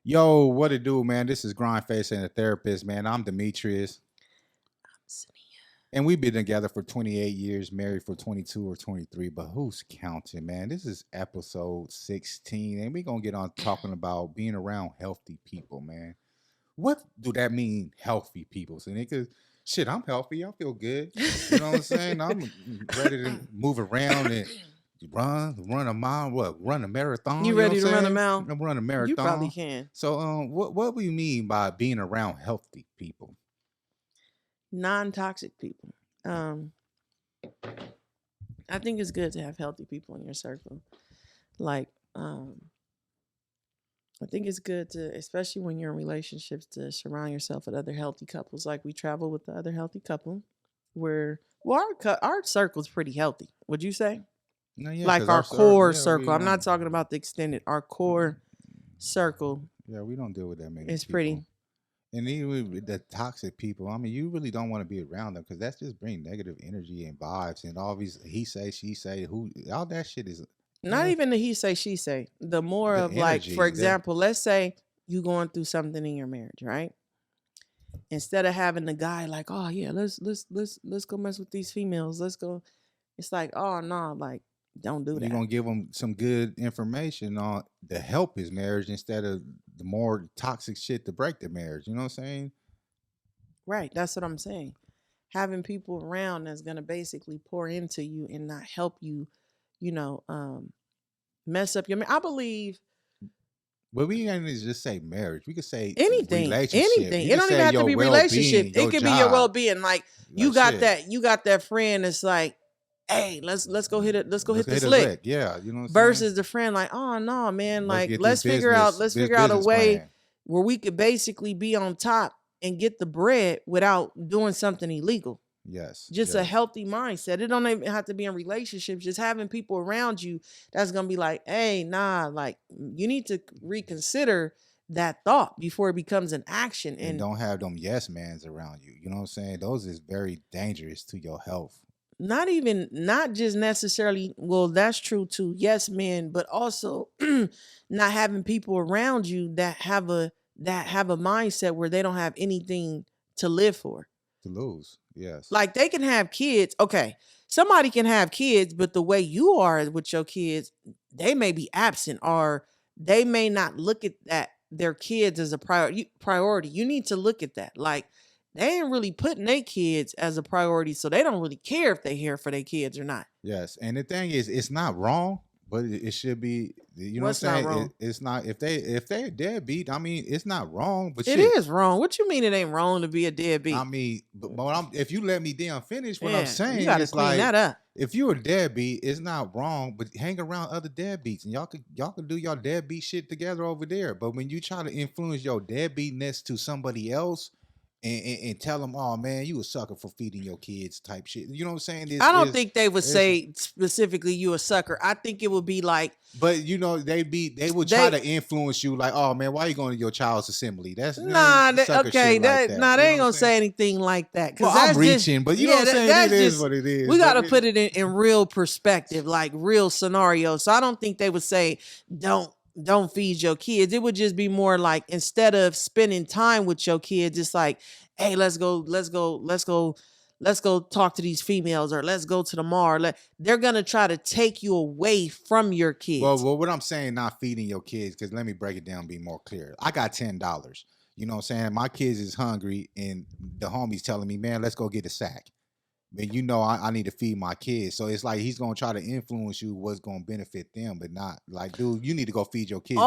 Yo, what it do, man? This is GrindFace and a therapist, man. I'm Dimitrius, Saniyyah. and we've been together for 28 years, married for 22 or 23, but who's counting, man? This is episode 16, and we're going to get on talking about being around healthy people, man. What do that mean, healthy people? So, niggas, shit, I'm healthy. I feel good. You know what I'm saying? I'm ready to move around and run a mile, run a marathon. You You know what ready I'm to run a saying? mile? I'm run a You probably marathon. can. So, what do you mean by being around healthy people? Non-toxic people. I think it's good to have healthy people in your circle. Like, I think it's good to, especially when you're in relationships, to surround yourself with other healthy couples. Like we travel with the other healthy couple, where our circle's pretty healthy. Would you say? No, yeah, Like because our core circle. I'm not talking about the extended. Our core circle we don't deal with that many is people. pretty. And even with the toxic people, I mean, you really don't want to be around them because that's just bring negative energy and vibes and all these he say, she say, who all that shit is Not even the he say, she say. The more the of like, energy. for example, let's say you going through something in your marriage, right? Instead of having the guy like, oh yeah, let's go mess with these females. Let's go. It's like, oh no, like don't do You're that. gonna give them some good information on to help his marriage instead of the more toxic shit to break the marriage. You know what I'm saying? Right. That's what I'm saying. Having people around that's gonna basically pour into you and not help you, mess up your. I believe. But we can't just say marriage. We could say Anything. relationship. It You don't could even say have to your be well-being, relationship. your It could be your job. well-being. Like you Like got shit. you got that friend that's like, hey, let's go hit it. Let's go hit Let's this hit a lick. lick. Yeah, you know what I'm saying? Versus the friend like, oh no, man, Let's like get let's this figure out a business way plan. where we could basically be on top and get the bread without doing something illegal. Yes. Just a yes. healthy mindset. It don't even have to be in relationships. Just having people around you that's gonna be like, hey, nah, like you need to reconsider that thought before it becomes an action. And don't have them yes mans around you. You know what I'm saying? Those is very dangerous to your health. Not just necessarily, well, that's true too, yes men, but also not having people around you that have a mindset where they don't have anything to live for. To lose. Yes. Like they can have kids. Okay. Somebody can have kids, but the way you are with your kids, they may be absent or they may not look at that their kids as a priority. You need to look at that. Like they ain't really putting their kids as a priority, so they don't really care if they here for their kids or not. Yes. And the thing is, it's not wrong, but it should be. You know What's what I'm saying? not wrong? It's not if they're deadbeat. I mean, it's not wrong, but It shit. is wrong. What you mean it ain't wrong to be a deadbeat? I mean, but if you let me damn finish what I'm saying, you gotta it's clean like that up. if you're a deadbeat, it's not wrong, but hang around other deadbeats and y'all can do your deadbeat shit together over there. But when you try to influence your deadbeatness to somebody else and tell them, oh man, you a sucker for feeding your kids type shit. You know what I'm saying? I don't think they would say specifically you a sucker. I think it would be like, but you know, they would try to influence you like, oh man, why are you going to your child's assembly? That's okay. They ain't gonna say anything like that. Well, I'm reaching, but you know what I'm saying? It is what it is. We got to put it in real perspective, like real scenarios. So I don't think they would say don't feed your kids. It would just be more like instead of spending time with your kids, it's like, hey, let's go talk to these females or let's go to the mall. They're gonna try to take you away from your kids. Well, what I'm saying, not feeding your kids, because let me break it down and be more clear. I got $10. You know what I'm saying? My kids is hungry and the homie's telling me, man, let's go get a sack. And you know I need to feed my kids. So it's like he's gonna try to influence you what's gonna benefit them, but not like, dude, you need to go feed your kids.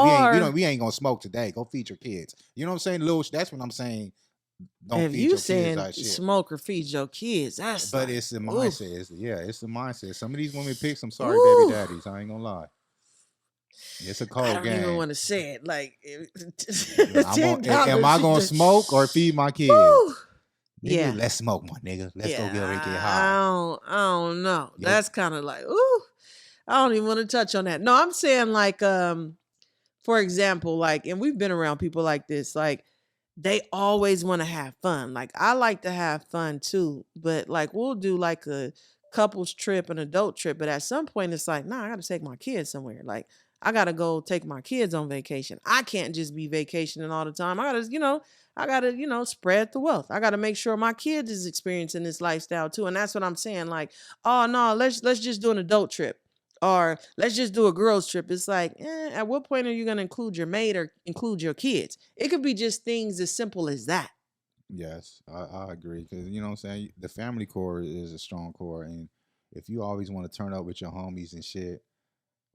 We ain't gonna smoke today. Go feed your kids. You know what I'm saying? That's what I'm saying. Don't if feed you your saying kids like smoke or feed your kids, that's but like, it's the mindset. It's the mindset. Some of these women pick some sorry baby daddies. I ain't gonna lie. It's a cold game. I don't even want to say it. Like, am I gonna smoke or feed my kids? Nigga, yeah, let's smoke, my nigga. Let's go get high. I don't know. Yep. That's kind of like, ooh, I don't even want to touch on that. No, I'm saying like, for example, like, and we've been around people like this, like they always want to have fun. Like I like to have fun too, but like we'll do like a couples trip, an adult trip, but at some point it's like, nah, I got to take my kids somewhere. Like I gotta go take my kids on vacation. I can't just be vacationing all the time. I gotta spread the wealth. I gotta make sure my kids is experiencing this lifestyle too. And that's what I'm saying. Like, oh no, let's just do an adult trip. Or let's just do a girls trip. It's like, at what point are you gonna include your mate or include your kids? It could be just things as simple as that. Yes, I agree because you know what I'm saying. The family core is a strong core, and if you always want to turn up with your homies and shit,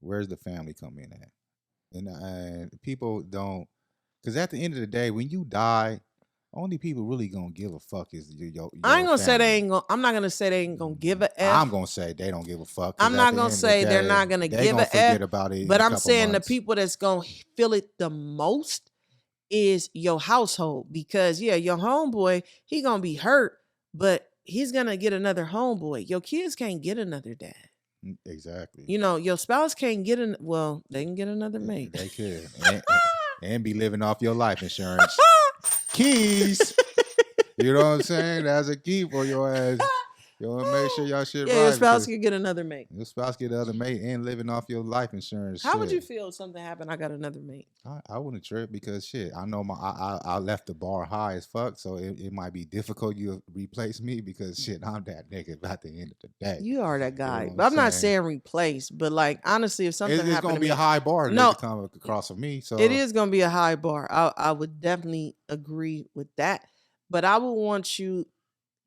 where's the family come in at? And people don't, because at the end of the day, when you die, only people really gonna give a fuck is I ain't your gonna say they family. ain't gonna. I'm not gonna say they ain't gonna give a I'm f. gonna say they don't give a fuck because I'm at not the gonna end of the say they're day, not gonna they give gonna a f. forget about it in But a I'm couple saying the months. people that's gonna feel it the most is your household, because yeah, your homeboy, he gonna be hurt, but he's gonna get another homeboy. Your kids can't get another dad. Exactly. Your spouse can't get they can get another mate. They could and be living off your life insurance. Keys. You know what I'm saying? That's a key for your ass. You want to make sure y'all shit Yeah, right. your spouse can get another mate. Your spouse get the other mate and living off your life insurance. How would shit. you feel if something happened? I got another mate. I wouldn't trip because shit. I know I left the bar high as fuck, so it might be difficult you replace me because shit, I'm that nigga at the end of the day. You are that guy. You know what But I'm not saying? saying replace, but like honestly, if something It's happened gonna to be me, a high bar No, to come across from me. So it is gonna be a high bar. I would definitely agree with that. But I would want you,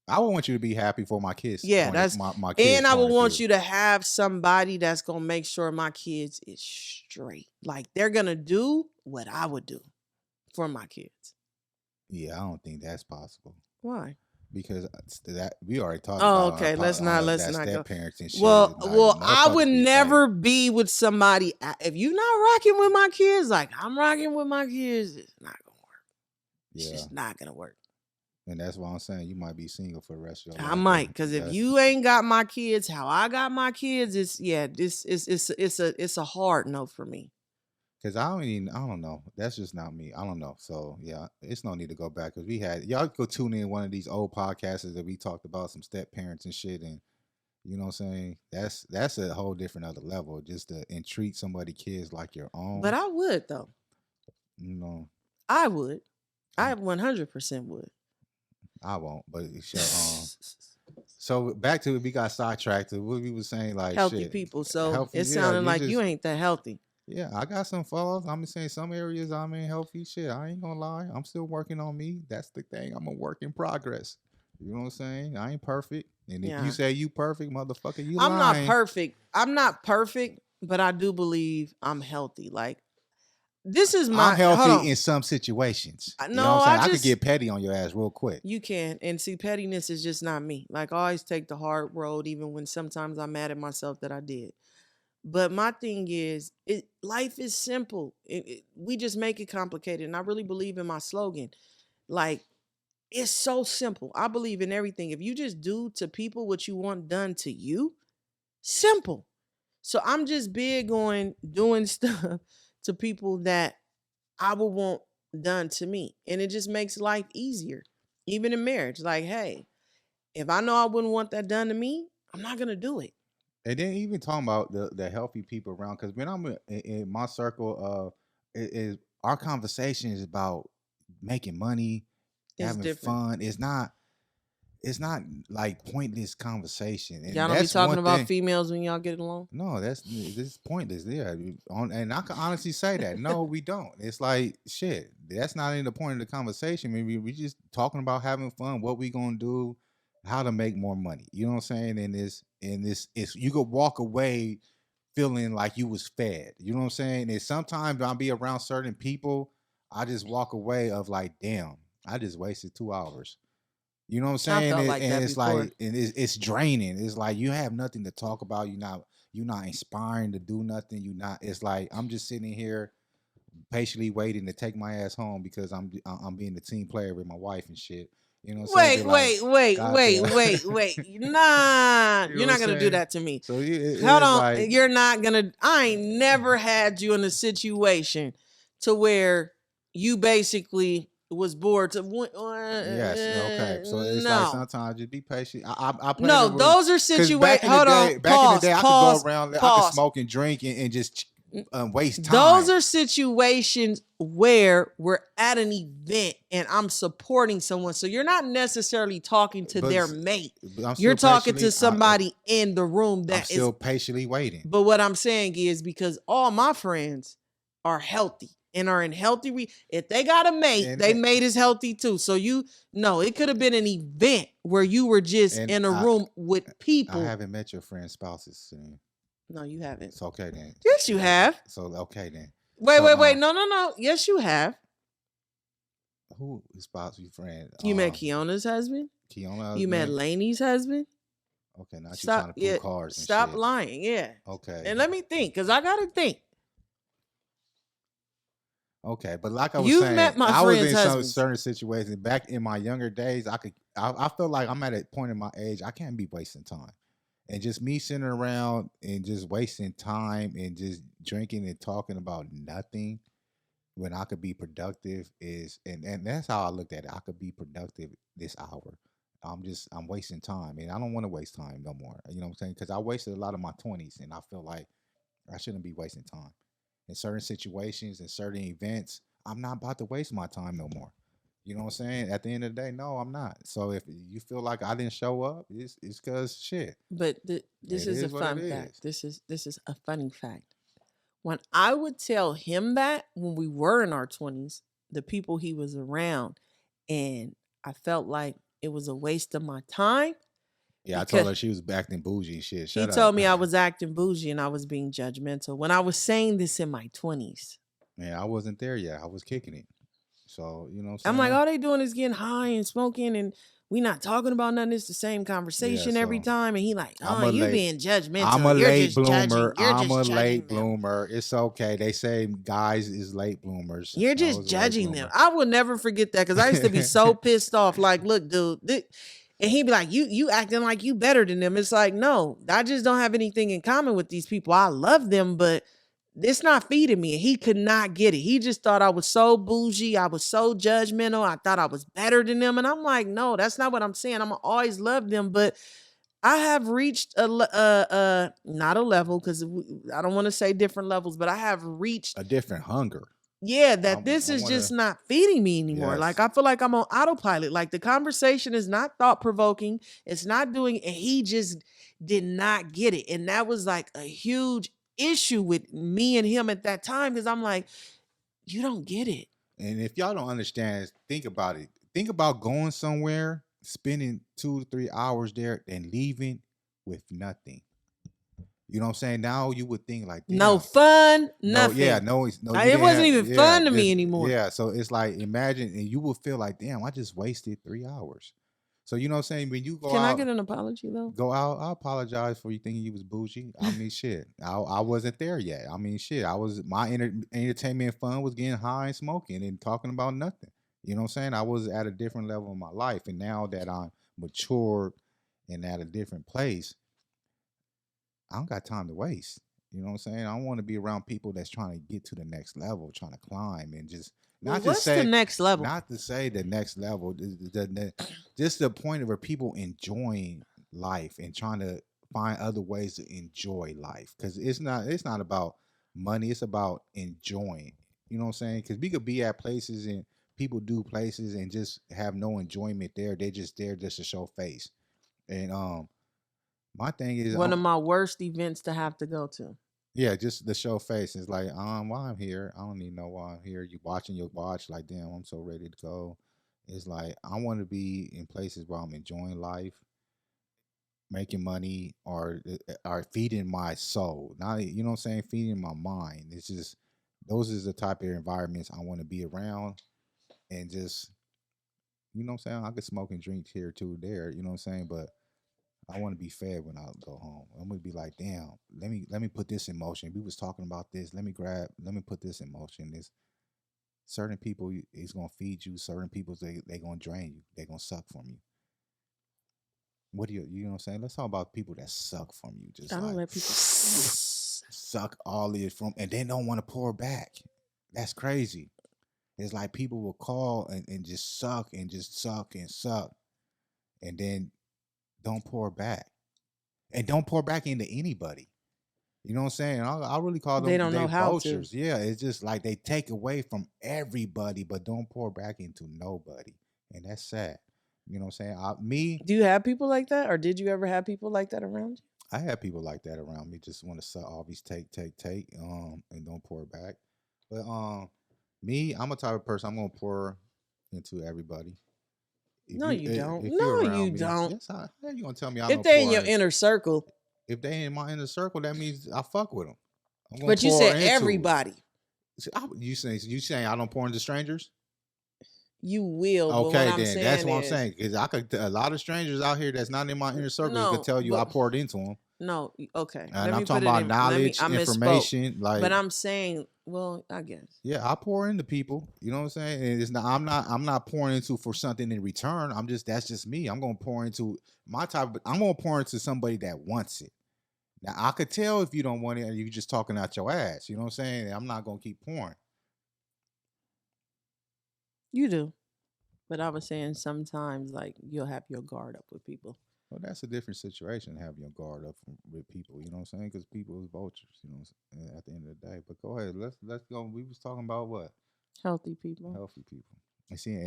I would want you to be happy for my kids. yeah, my kids. and I would point of want view. you to have somebody that's gonna make sure my kids is straight. Like they're gonna do what I would do for my kids. Yeah, I don't think that's possible. Why? Because that we already talked Oh, about. okay. Let's not go. Step parents and shit. Well, I motherfuckers would be never be with somebody if you're not rocking with my kids. Like I'm rocking with my kids, it's not gonna work. It's Yeah, just not gonna work. and that's why I'm saying you might be single for the rest of your I life. might, because if you ain't got my kids how I got my kids, it's a hard no for me. Because I don't know. That's just not me. I don't know. So yeah, it's no need to go back because y'all go tune in one of these old podcasts that we talked about some step parents and shit, and you know what I'm saying. That's a whole different other level just to entreat somebody kids like your own. But I would though. You know, I would. I 100% would. I won't. But so back to we got sidetracked to what we was saying like healthy shit. people. So Healthy, it sounded like you ain't that healthy. Yeah, I got some flaws. I'm saying some areas I'm in healthy shit. I ain't gonna lie. I'm still working on me. That's the thing. I'm a work in progress. You know what I'm saying? I ain't perfect. And if you say you perfect, motherfucker, you lying. I'm not perfect. I'm not perfect, but I do believe I'm healthy. Like this is my I'm healthy in some situations. You know what I'm saying? I could get petty on your ass real quick. You can. And see, pettiness is just not me. Like I always take the hard road, even when sometimes I'm mad at myself that I did. But my thing is, life is simple. We just make it complicated. And I really believe in my slogan. Like, it's so simple. I believe in everything. If you just do to people what you want done to you, simple. So I'm just big on doing stuff to people that I would want done to me. And it just makes life easier. Even in marriage. Like, hey, if I know I wouldn't want that done to me, I'm not going to do it. And then even talking about the healthy people around, because when I'm in my circle, is our conversation is about making money, having fun. It's not like pointless conversation. And y'all don't be talking about females when y'all get along? No, this is pointless. Yeah, and I can honestly say that. No, we don't. It's like shit. That's not even the point of the conversation. Maybe we just talking about having fun, what we gonna do, how to make more money. You know what I'm saying? And this is you could walk away feeling like you was fed. You know what I'm saying? And sometimes I'll be around certain people, I just walk away of like, damn, I just wasted 2 hours. You know what I'm saying? It's draining. It's like you have nothing to talk about. You're not inspiring to do nothing. It's like I'm just sitting here patiently waiting to take my ass home because I'm being the team player with my wife and shit. You know what I'm saying? Wait. Nah, you're not gonna do that to me. So hold on, like, you're not gonna. I ain't never had you in a situation to where you basically was bored to. Yes, okay. So it's like sometimes just be patient. I no, those are situations. Hold on, back in the day, I could go around, I could smoke and drink and just waste time. Those are situations where we're at an event and I'm supporting someone. So you're not necessarily talking to their mate. You're talking to somebody in the room that I'm still patiently waiting. But what I'm saying is because all my friends are healthy and are in healthy. If they got a mate, they mate is healthy too. So it could have been an event where you were just in a room with people. I haven't met your friend's spouses. No, you haven't. It's okay then. Yes, you have. So okay then. Wait. No. Yes, you have. Who is spouse your friend? You met Keona's husband. You met Laney's husband. Okay, now you're trying to pull cards. And stop shit. lying. Yeah. Okay. And let me think, because I gotta think. Okay, but like I was saying, met my I was friend's in husband. some certain situations back in my younger days. I feel like I'm at a point in my age I can't be wasting time. And just me sitting around and just wasting time and just drinking and talking about nothing when I could be productive and that's how I looked at it. I could be productive this hour. I'm wasting time and I don't want to waste time no more. You know what I'm saying? Because I wasted a lot of my 20s and I feel like I shouldn't be wasting time. In certain situations and certain events, I'm not about to waste my time no more. You know what I'm saying? At the end of the day, no, I'm not. So if you feel like I didn't show up, it's because shit. But this is a fun fact. This is a funny fact. When I would tell him that when we were in our 20s, the people he was around, and I felt like it was a waste of my time. Yeah, I told her she was acting bougie and shit. He told me I was acting bougie and I was being judgmental when I was saying this in my 20s. Man, I wasn't there yet. I was kicking it. So, you know what I'm saying? I'm like, all they doing is getting high and smoking and we not talking about nothing. It's the same conversation every time. And he like, you being judgmental. I'm a late bloomer. I'm a late bloomer. It's okay. They say guys is late bloomers. You're just judging them. I will never forget that because I used to be so pissed off. Like, look, dude. And he'd be like, you acting like you better than them. It's like, no, I just don't have anything in common with these people. I love them, but it's not feeding me. He could not get it. He just thought I was so bougie. I was so judgmental. I thought I was better than them. And I'm like, no, that's not what I'm saying. I'm always love them. But I have reached not a level, because I don't want to say different levels, but I have reached a different hunger. Yeah, this is just not feeding me anymore. Yes. Like, I feel like I'm on autopilot. Like, the conversation is not thought-provoking. It's not doing, and he just did not get it. And that was like a huge issue with me and him at that time, because I'm like, you don't get it. And if y'all don't understand, think about it. Think about going somewhere, spending 2 to 3 hours there, and leaving with nothing. You know what I'm saying? Now you would think like, no fun, nothing. It wasn't even fun to me anymore. Yeah, so it's like, imagine, and you will feel like, damn, I just wasted 3 hours. So you know what I'm saying? When you go Can out, I get an apology though? Go out. I apologize for you thinking you was bougie. I mean, shit. I wasn't there yet. I mean, shit. My entertainment fun was getting high and smoking and talking about nothing. You know what I'm saying? I was at a different level in my life, and now that I'm mature and at a different place, I don't got time to waste. You know what I'm saying? I don't want to be around people that's trying to get to the next level, trying to climb, and just what's the next level? Not to say the next level, just the point of where people enjoying life and trying to find other ways to enjoy life. Because it's not about money. It's about enjoying. You know what I'm saying? Because we could be at places and people do places and just have no enjoyment there. They just there just to show face. And my thing is one of my worst events to have to go to. Yeah, just the show face. It's like, while I'm here, I don't need know why I'm here. You watching your watch, like, damn, I'm so ready to go. It's like, I want to be in places where I'm enjoying life, making money, or feeding my soul. Not, you know what I'm saying, feeding my mind. It's just, those is the type of environments I want to be around, and just, you know what I'm saying, I could smoke and drink here too, there, you know what I'm saying, but I want to be fed when I go home. I'm gonna be like, damn, let me put this in motion. We was talking about this. Let me put this in motion. There's certain people is gonna feed you. Certain people they gonna drain you. They gonna suck from you. What do you know what I'm saying? Let's talk about people that suck from you. Just I don't let people suck all of it from, and they don't want to pour back. That's crazy. It's like people will call and just suck and just suck and suck, and then don't pour back, and don't pour back into anybody. You know what I'm saying? I really call They them don't they know how to. vultures. Yeah, it's just like they take away from everybody, but don't pour back into nobody, and that's sad. You know what I'm saying? Do you have people like that, or did you ever have people like that around you? I have people like that around me. Just want to always take, and don't pour back. But me, I'm a type of person. I'm gonna pour into everybody. No, you don't. If you're No, you around me, don't. yes, how you gonna tell me I If don't they in pour your in? inner circle, If they in my inner circle, that means I fuck with them. I'm gonna but you pour said into it. everybody, You saying I don't pour into strangers? you will. But what Okay, I'm then that's saying what I'm is, saying. Because I could a lot of strangers out here that's not in my inner circle could no, tell you I but poured into them, no. Okay, and let I'm me put talking it about in. Let me. knowledge, I misspoke. information. But Like, I'm saying, well, I guess. yeah, I pour into people. You know what I'm saying? And it's not. I'm not pouring into for something in return. That's just me. I'm gonna pour into my type. I'm gonna pour into somebody that wants it. Now I could tell if you don't want it and you're just talking out your ass. You know what I'm saying? I'm not gonna keep pouring. You do. But I was saying sometimes like you'll have your guard up with people. Well, that's a different situation. Having your guard up with people. You know what I'm saying? Because people is vultures. You know, at the end of the day. But go ahead. Let's go. We was talking about what Healthy people. healthy people. And see,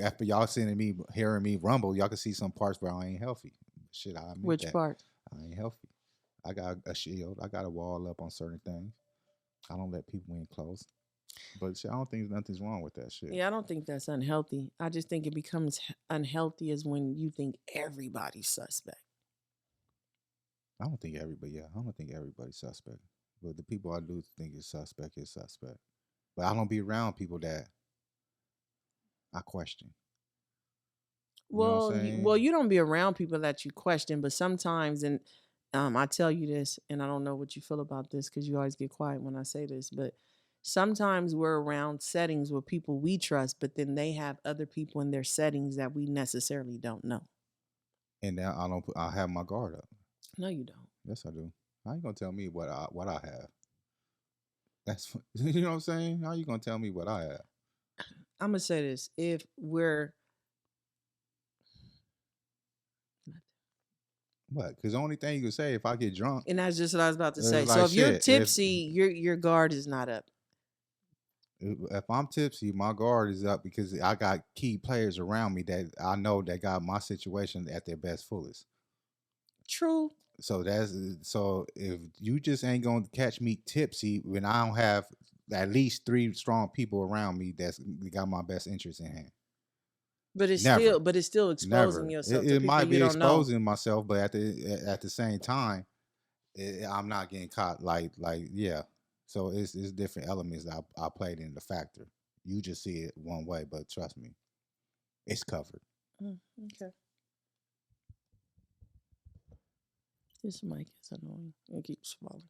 after y'all seeing me, hearing me rumble, y'all can see some parts where I ain't healthy. Shit, I admit Which that part? I ain't healthy. I got a shield. I got a wall up on certain things. I don't let people in close. But shit, I don't think nothing's wrong with that shit. Yeah, I don't think that's unhealthy. I just think it becomes unhealthy is when you think everybody's suspect. I don't think everybody. Yeah, I don't think everybody's suspect. But the people I do think is suspect is suspect. But I don't be around people that I question. You know what I'm Well, saying? you don't be around people that you question, but sometimes, and I tell you this, and I don't know what you feel about this because you always get quiet when I say this, but sometimes we're around settings with people we trust, but then they have other people in their settings that we necessarily don't know. And now I don't. I have my guard up. No, you don't. Yes, I do. How you gonna tell me what I have? That's you know what I'm saying. How you gonna tell me what I have? I'm gonna say this: if we're What? Because the only thing you can say if I get drunk and that's just what I was about to say. is So like if you're shit. tipsy, your guard is not up. If I'm tipsy, my guard is up because I got key players around me that I know that got my situation at their best fullest. True. So if you just ain't gonna catch me tipsy when I don't have at least 3 strong people around me that's got my best interest in hand. Never, But it's still exposing never. yourself to It people might you be don't know. exposing myself, but at the same time, I'm not getting caught. Yeah. So it's different elements that I played in the factor. You just see it one way, but trust me, it's covered. Okay. This mic is annoying. It keeps falling.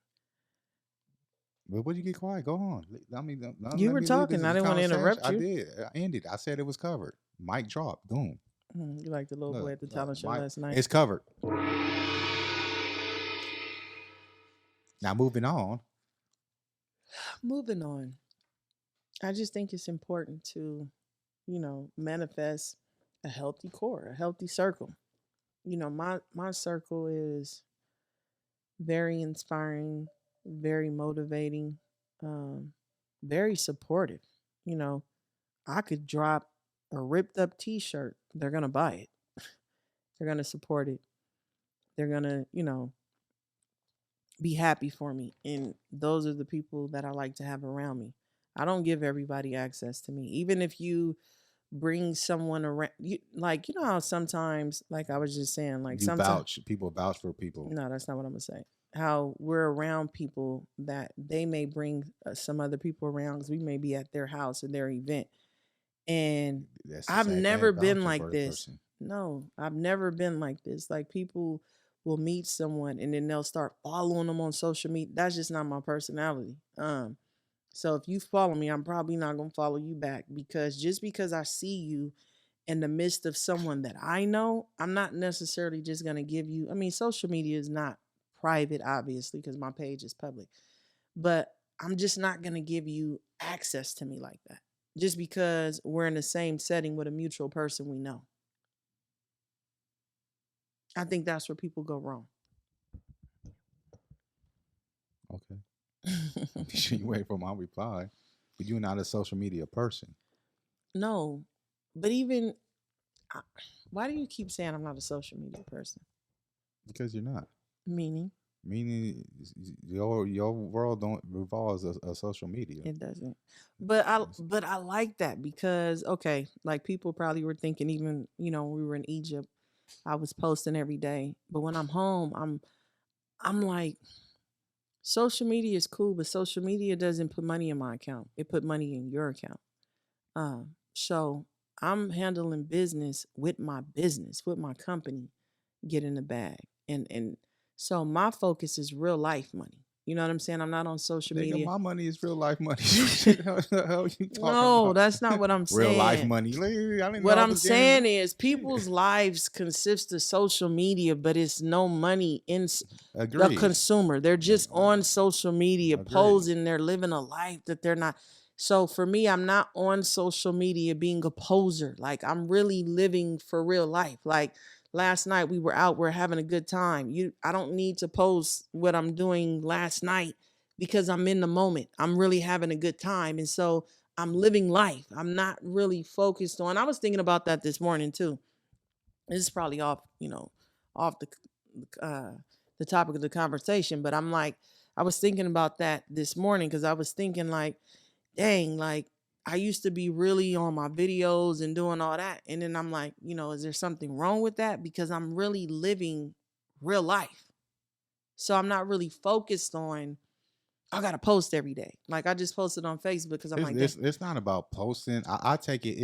But would you get quiet? Go on. I mean, don't You let were me leave this talking. as I a didn't want to conversation. interrupt I you. did. I ended. I said it was covered. Mic drop. Boom. You like the little boy Look, at the talent show Mike, last night. it's covered. Now moving on. Moving on. I just think it's important to, manifest a healthy core, a healthy circle. My circle is very inspiring, very motivating, um, very supportive. You know, I could drop a ripped up T-shirt. They're gonna buy it. They're gonna support it. They're gonna, be happy for me. And those are the people that I like to have around me. I don't give everybody access to me. Even if you bring someone around, you know how sometimes, like I was just saying, like You sometimes, vouch. People vouch for people. no, that's not what I'm gonna say. How we're around people that they may bring some other people around because we may be at their house or their event. And That's the I've same thing. never been Vouching like for the this. person. No, I've never been like this. Like people will meet someone and then they'll start following them on social media. That's just not my personality. So if you follow me, I'm probably not gonna follow you back because just because I see you in the midst of someone that I know, I'm not necessarily just gonna give you. I mean, social media is not private, obviously, because my page is public, but I'm just not gonna give you access to me like that just because we're in the same setting with a mutual person we know. I think that's where people go wrong. Okay. You wait for my reply. But you're not a social media person. No, but even I- why do you keep saying I'm not a social media person? Because you're not. Meaning Meaning your world don't revolves a social media. it doesn't. But I like that because okay, like people probably were thinking even, when we were in Egypt, I was posting every day. But when I'm home, I'm like social media is cool, but social media doesn't put money in my account. It put money in your account. So I'm handling business with my company, get in the bag. And so my focus is real life money. You know what I'm saying? I'm not on social Nigga, media. my money is real life money. What the hell you talking No, about? that's not what I'm Real life saying. money. I didn't know What I I'm was getting saying is shit. people's lives consist of social media, but it's no money in the Agreed. consumer. They're just on social media Agreed. posing, they're living a life that they're not. So for me, I'm not on social media being a poser. Like I'm really living for real life. Like last night we were out, we're having a good time. I don't need to post what I'm doing last night because I'm in the moment. I'm really having a good time. And so I'm living life. I'm not really focused on. I was thinking about that this morning too. This is probably off uh, the topic of the conversation, but I was thinking about that this morning because I was thinking like, dang, like I used to be really on my videos and doing all that, and then I'm like, is there something wrong with that? Because I'm really living real life, so I'm not really focused on. I gotta post every day. Like I just posted on Facebook because I'm It's, like, it's it's not about posting. I take it.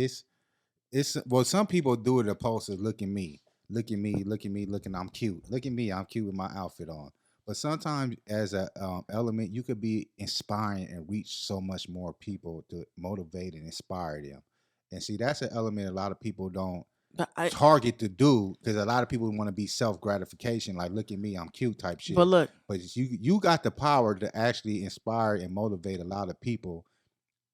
It's well, some people do it to post as look at me, look at me, look at me, looking I'm cute. Look at me, I'm cute with my outfit on. But sometimes as a element, you could be inspiring and reach so much more people to motivate and inspire them. And see, that's an element a lot of people don't but I, target to do because a lot of people want to be self gratification, like look at me, I'm cute type but shit. look, But you got the power to actually inspire and motivate a lot of people,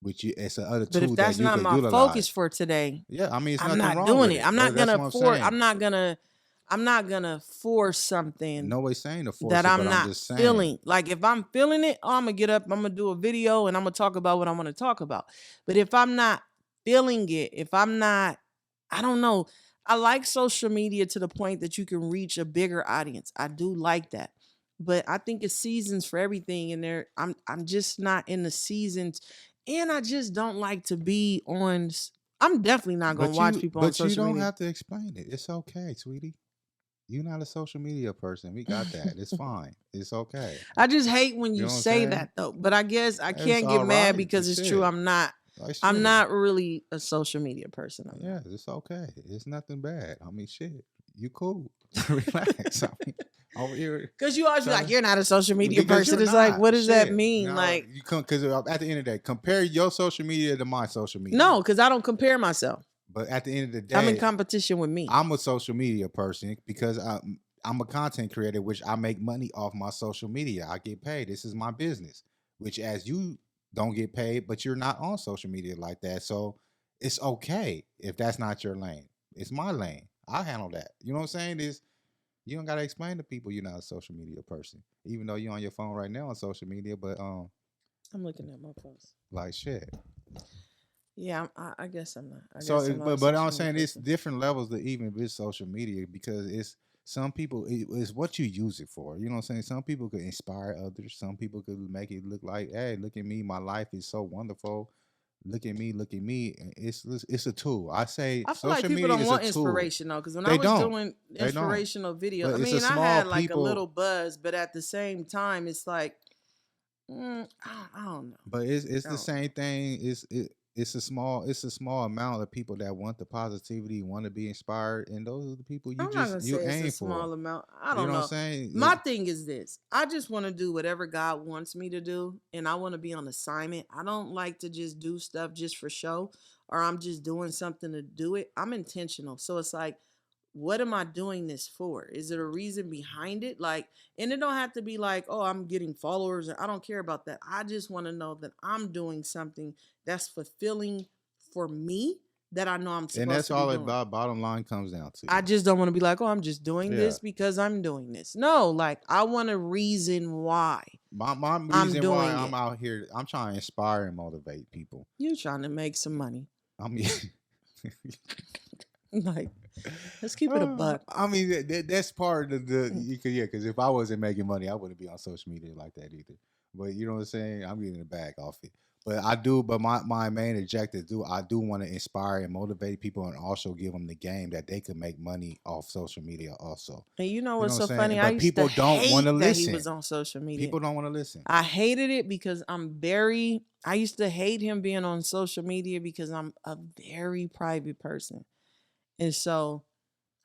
which it's another but if tool that that's you not could my focus utilize. for today, Yeah, I mean, it's I'm nothing not wrong doing with it. it. That's what I'm saying. I'm not gonna force something No way saying to that force it, but I'm I'm not just saying. feeling. Like if I'm feeling it, I'm gonna get up, I'm gonna do a video and I'm gonna talk about what I want to talk about. But if I'm not feeling it, if I'm not, I don't know. I like social media to the point that you can reach a bigger audience. I do like that. But I think it's seasons for everything and I'm just not in the seasons and I just don't like to be on I'm definitely not gonna watch people on But you social don't media. have to explain it. It's okay, sweetie. You're not a social media person. We got that. It's fine. It's okay. I just hate when You you know what I'm say saying? that though. But I guess I It's can't get all mad right. because it's true. Shit. Like I'm shit. not really a social media person. I'm Yeah, not. it's okay. It's nothing bad. I mean, shit. You cool. Relax. I mean, over here Cause you always be trying like, to you're not a social media because person. you're It's like, not what does that shit. You mean? know, Like, you come because at the end of the day, compare your social media to my social media. no, because I don't compare myself. But at the end of the I'm in day, competition with me. I'm a social media person because I'm a content creator, which I make money off my social media. I get paid. This is my business, which as you don't get paid, but you're not on social media like that. So it's okay if that's not your lane. It's my lane. I handle that. You know what I'm saying? Is you don't gotta explain to people you're not a social media person, even though you're on your phone right now on social media. But I'm looking at my post. like shit. Yeah, I guess I'm not. I So, guess I'm not a but social I'm media saying it's person. different levels to even with social media because it's some people it's what you use it for. You know what I'm saying? Some people could inspire others. Some people could make it look like, hey, look at me, my life is so wonderful. Look at me, look at me. It's a tool. I say I feel like social people media don't is a want tool. inspiration though, because when I They was don't. doing They don't. inspirational videos, But I it's a mean, I small had like a people. little buzz, but at the same time, it's like, I don't know. But it's I the don't know. same thing. It's a small amount of people that want the positivity, want to be inspired, and those are the people I'm not gonna you say it's a aim for. small amount. I You don't know what I'm know. saying? My thing is this: I just want to do whatever God wants me to do, and I want to be on assignment. I don't like to just do stuff just for show, or I'm just doing something to do it. I'm intentional, so it's like, what am I doing this for? Is it a reason behind it? Like, and it don't have to be like, oh, I'm getting followers. I don't care about that. I just want to know that I'm doing something that's fulfilling for me that I know I'm And supposed that's to be all it doing. bottom line comes down to. I just don't want to be like, oh, I'm just doing Yeah. this because I'm doing this. No, like I want a reason why My I'm reason why doing I'm it. out here, I'm trying to inspire and motivate people. You trying to make some money. I mean, Like, let's keep it a buck. I mean, that's part of because if I wasn't making money, I wouldn't be on social media like that either. But you know what I'm saying? I'm getting a bag off it. But I do, but my main objective I do want to inspire and motivate people and also give them the game that they could make money off social media also. And you know You what's know so what I'm funny? saying? I But used people to don't want hate to that he listen. was on social media. People don't want to listen. I hated it because I used to hate him being on social media because I'm a very private person. And so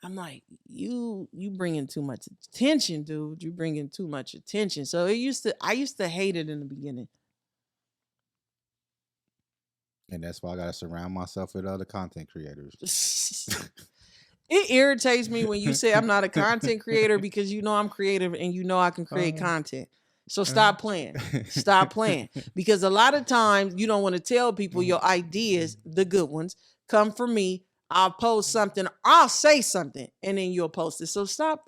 I'm like, you bringing too much attention, dude. You bringing too much attention. So I used to hate it in the beginning. And that's why I gotta surround myself with other content creators. It irritates me when you say I'm not a content creator because you know I'm creative and you know I can create content. So stop playing. Stop playing. Because a lot of times you don't want to tell people your ideas, the good ones, come from me. I'll post something, I'll say something, and then you'll post it. So stop.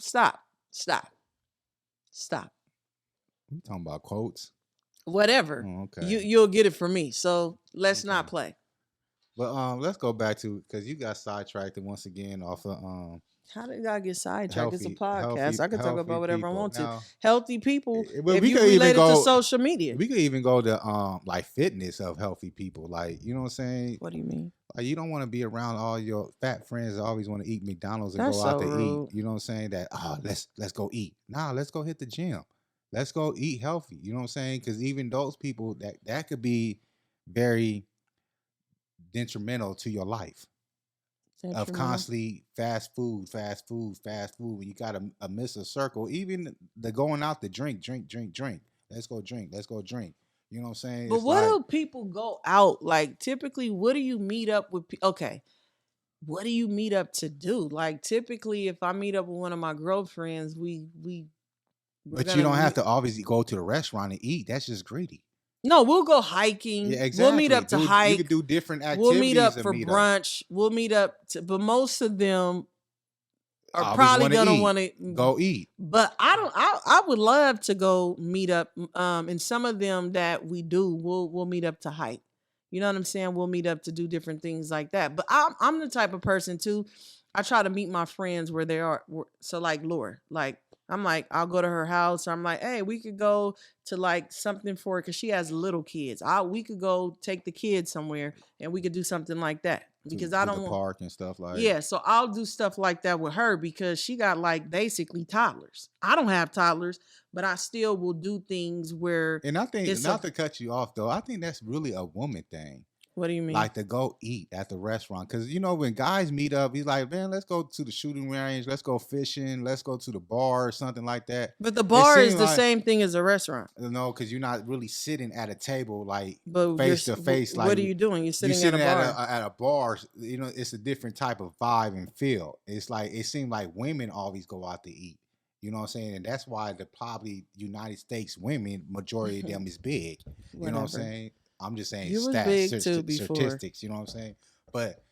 You talking about quotes? Whatever. Oh, okay. You'll get it from me. So let's not play. But let's go back to because you got sidetracked once again off of How did I get sidetracked? It's a podcast. healthy- I can talk healthy about whatever I people. want to. Now, Healthy people. well, if we you could even relate it to go- social media. we could even go to like fitness of healthy people. Like, you know what I'm saying? What do you mean? Like, you don't want to be around all your fat friends that always want to eat McDonald's and That's go out so to rude. eat. You know what I'm saying? That let's go eat. Nah, let's go hit the gym. Let's go eat healthy. You know what I'm saying? Because even those people that could be very detrimental to your life. Of constantly fast food. When you got to miss a circle, even the going out to drink. Let's go drink. You know what I'm saying? But It's what like, do people go out like? Typically, what do you meet up with? Okay, what do you meet up to do? Like typically, if I meet up with one of my girlfriends, we're but you don't have to always go to the restaurant and eat. That's just greedy. No, we'll go hiking. Yeah, exactly. We'll meet up to hike. You could do different activities. We'll meet up for brunch. We'll meet up but most of them are probably gonna want to go eat. But I would love to go meet up. And some of them that we do, we'll meet up to hike. You know what I'm saying? We'll meet up to do different things like that. But I'm the type of person too. I try to meet my friends where they are. So like Laura, like I'm like, I'll go to her house. Or I'm like, hey, we could go to like something for her because she has little kids. We could go take the kids somewhere and we could do something like that. Because I don't the want park and stuff like yeah, so I'll do stuff like that with her because she got like basically toddlers. I don't have toddlers, but I still will do things where. And I think not to cut you off though, I think that's really a woman thing. What do you mean? Like to go eat at the restaurant. Because, you know, when guys meet up, he's like, man, let's go to the shooting range. Let's go fishing. Let's go to the bar or something like that. But the bar is the same thing as a restaurant. No, because you're not really sitting at a table like but face to face. What are you doing? You're sitting at a bar. At a bar. You know, it's a different type of vibe and feel. It's like, it seems like women always go out to eat. You know what I'm saying? And that's why the probably United States women, majority of them is big. You know what I'm saying? I'm just saying statistics, you know what I'm saying? But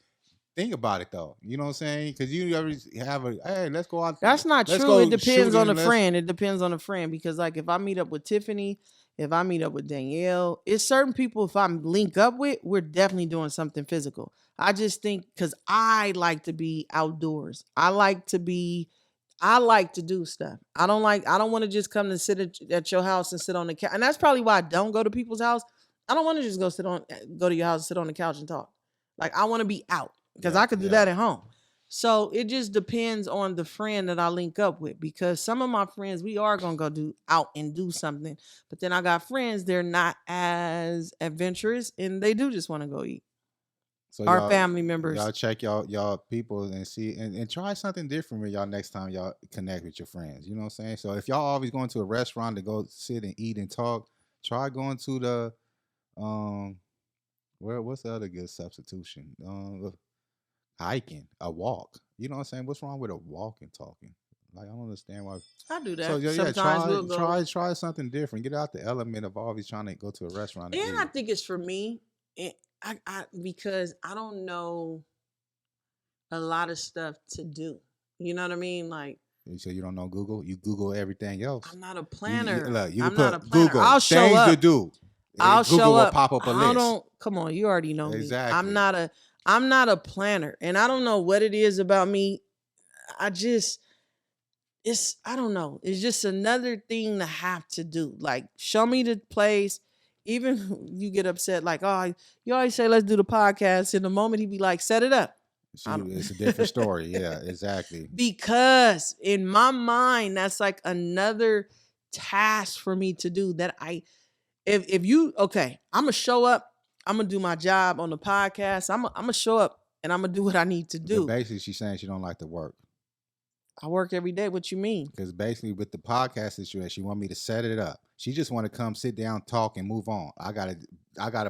think about it though. You know what I'm saying? Because you ever have hey, let's go out. That's not true. It depends on the friend. It depends on the friend. Because like if I meet up with Tiffany, if I meet up with Danielle, it's certain people if I link up with, we're definitely doing something physical. I just think because I like to be outdoors. I like to do stuff. I don't want to just come to sit at your house and sit on the couch. And that's probably why I don't go to people's house. I don't want to just go to your house, sit on the couch and talk. Like I want to be out because I could do that at home. So it just depends on the friend that I link up with because some of my friends, we are going to go out and do something. But then I got friends, they're not as adventurous and they do just want to go eat. So our family members. Y'all check y'all people and see and try something different with y'all next time y'all connect with your friends. You know what I'm saying? So if y'all always going to a restaurant to go sit and eat and talk, try going to the what's the other good substitution? Hiking, a walk. You know what I'm saying? What's wrong with a walk and talking? Like I don't understand why. I do that. So Sometimes try something different. Get out the element of always trying to go to a restaurant. And I think it's for me. I because I don't know. a lot of stuff to do. You know what I mean? Like, So you don't know Google? You Google everything else. I'm not a planner. Look, you I'm can not a put planner. Google I'll show things up. to do. I'll Google show will up. pop up a I list. don't. Come on, you already know Exactly. me. I'm not a planner, and I don't know what it is about me. I just, I don't know. It's just another thing to have to do. Like, show me the place. Even you get upset, like, oh, you always say, let's do the podcast. In the moment, he'd be like, set it up. It's a different story. Yeah, exactly. Because in my mind, that's like another task for me to do that if you, okay, I'm going to show up. I'm going to do my job on the podcast. I'm going to show up and I'm going to do what I need to do. But basically, she's saying she don't like to work. I work every day. What you mean? Because basically with the podcast situation, she want me to set it up. She just want to come sit down, talk, and move on. I gotta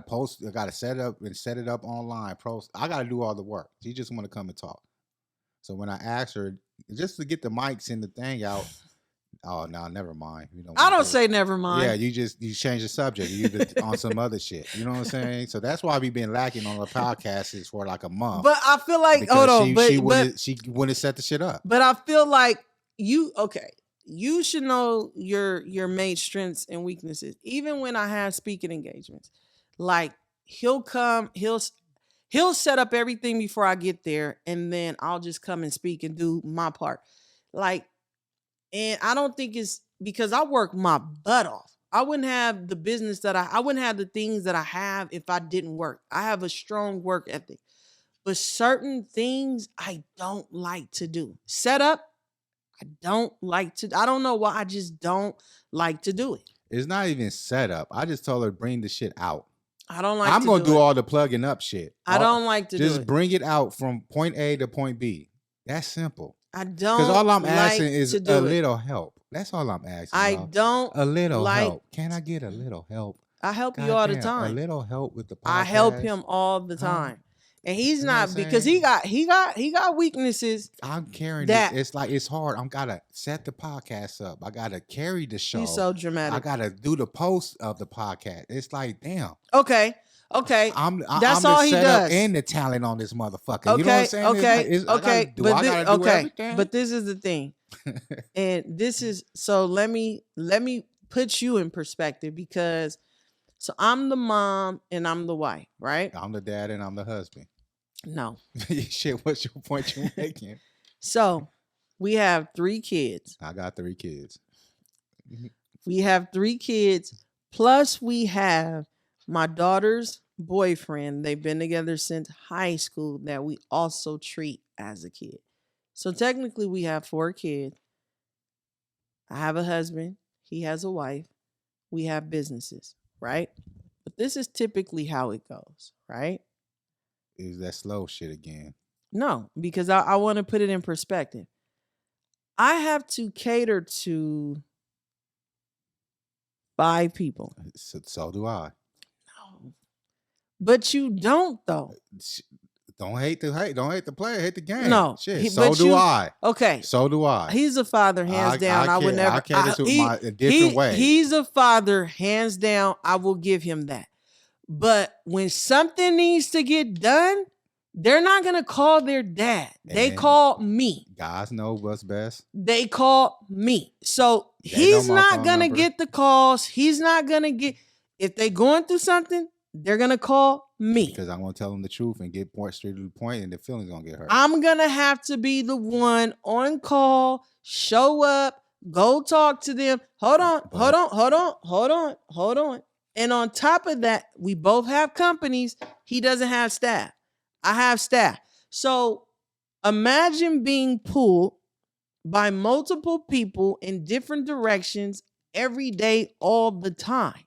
post, I gotta set it up online, post. I gotta do all the work. She just want to come and talk. So when I asked her just to get the mics and the thing out, oh no, never mind. I don't say never mind. Yeah, you change the subject. You on some other shit. You know what I'm saying? So that's why we've been lacking on the podcast is for like a month. But I feel like she wouldn't set the shit up. But I feel like you should know your main strengths and weaknesses. Even when I have speaking engagements, like he'll set up everything before I get there, and then I'll just come and speak and do my part. Like, and I don't think it's because I work my butt off. I wouldn't have the business I wouldn't have the things that I have if I didn't work. I have a strong work ethic, but certain things I don't like to do. Set up, I don't like to. I don't know why. I just don't like to do it. It's not even set up. I just told her bring the shit out. I don't like. I'm gonna do all the plugging up shit. I don't like to do it. Just bring it out from point A to point B. That's simple. I don't. Because all I'm asking is a little help. That's all I'm asking. I don't. A little help. Can I get a little help? I help you all the time. A little help with the podcast. I help him all the time. And he's not, because he got weaknesses. I'm carrying that. It's like it's hard. I'm gotta set the podcast up. I gotta carry the show. He's so dramatic. I gotta do the post of the podcast. It's like, damn. Okay. That's all he does. And the talent on this motherfucker. You know what I'm saying? But this is the thing. And this is, so let me put you in perspective, because so I'm the mom and I'm the wife, right? I'm the dad and I'm the husband. No. Shit, what's your point you're making? So we have 3 kids. I got 3 kids. We have 3 kids, plus we have my daughter's boyfriend. They've been together since high school that we also treat as a kid. So technically we have 4 kids. I have a husband. He has a wife. We have businesses, right? But this is typically how it goes, right? Is that slow shit again? No, because I want to put it in perspective. I have to cater to 5 people. So do I. No. But you don't, though. Don't hate the player, hate the game. No. Shit. So do I. Okay. So do I. He's a father, hands down. I would never. I cater to a different way. He's a father, hands down. I will give him that. But when something needs to get done, they're not going to call their dad. They call me. Guys know what's best. They call me. So he's not going to get the calls. He's not going to get, if they're going through something, they're going to call me. Because I'm going to tell them the truth and get straight to the point, and the feelings going to get hurt. I'm going to have to be the one on call, show up, go talk to them. Hold on. And on top of that, we both have companies. He doesn't have staff. I have staff. So imagine being pulled by multiple people in different directions every day, all the time.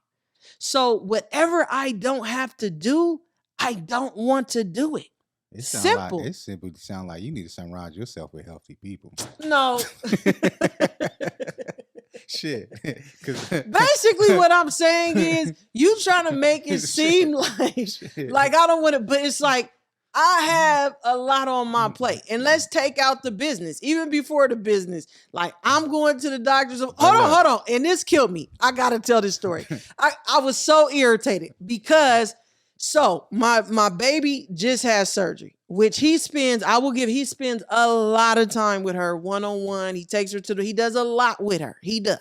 So whatever I don't have to do, I don't want to do it. It simple. It simply sounds like you need to surround yourself with healthy people. No. Shit. Basically what I'm saying is you trying to make it seem like I don't want to, but it's like I have a lot on my plate. And let's take out the business. Even before the business, like I'm going to the doctor's. Hold on. And this killed me. I got to tell this story. I was so irritated because So my baby just has surgery, which he spends a lot of time with her one-on-one. He takes her he does a lot with her. He does.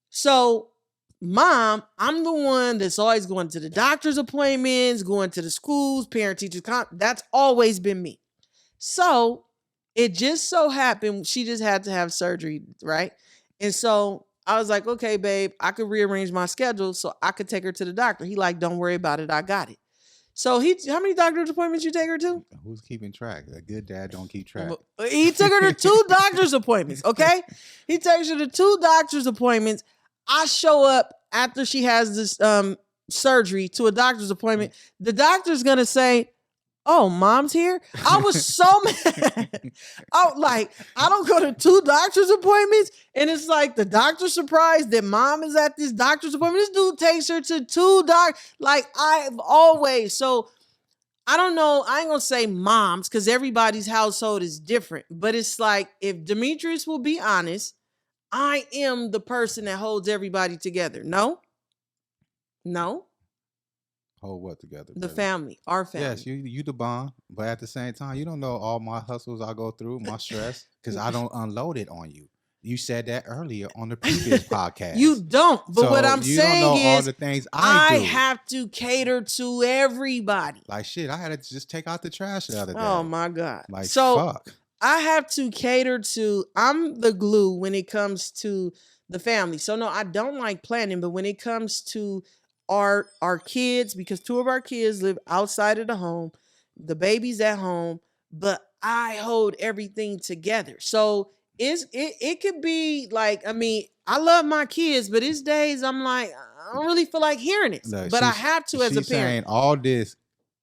So mom, I'm the one that's always going to the doctor's appointments, going to the schools, parent teachers. That's always been me. So it just so happened she just had to have surgery, right? And so I was like, okay, babe, I could rearrange my schedule so I could take her to the doctor. He like, don't worry about it. I got it. So how many doctor's appointments you take her to? Who's keeping track? A good dad don't keep track. He took her to 2 doctor's appointments, okay? He takes her to 2 doctor's appointments. I show up after she has this surgery to a doctor's appointment. The doctor's going to say, oh, mom's here? I was so mad. I don't go to 2 doctor's appointments, and it's like the doctor's surprised that mom is at this doctor's appointment. This dude takes her to 2 like I've always. So I don't know. I ain't gonna say moms because everybody's household is different. But it's like if Dimitrius will be honest, I am the person that holds everybody together. No. Hold what together? The baby? family, our family. Yes, you the bond, but at the same time, you don't know all my hustles I go through, my stress, because I don't unload it on you. You said that earlier on the previous podcast. You don't, but So what I'm you don't know saying all is the things I do. have to cater to everybody. Like shit, I had to just take out the trash the other day. Oh my God. Like So fuck. I have to cater to, I'm the glue when it comes to the family. So no, I don't like planning, but when it comes to our kids, because 2 of our kids live outside of the home, the baby's at home, but I hold everything together. So it could be like, I mean, I love my kids, but it's days I'm like, I don't really feel like hearing it. Look, but I have to as a She's saying parent. all this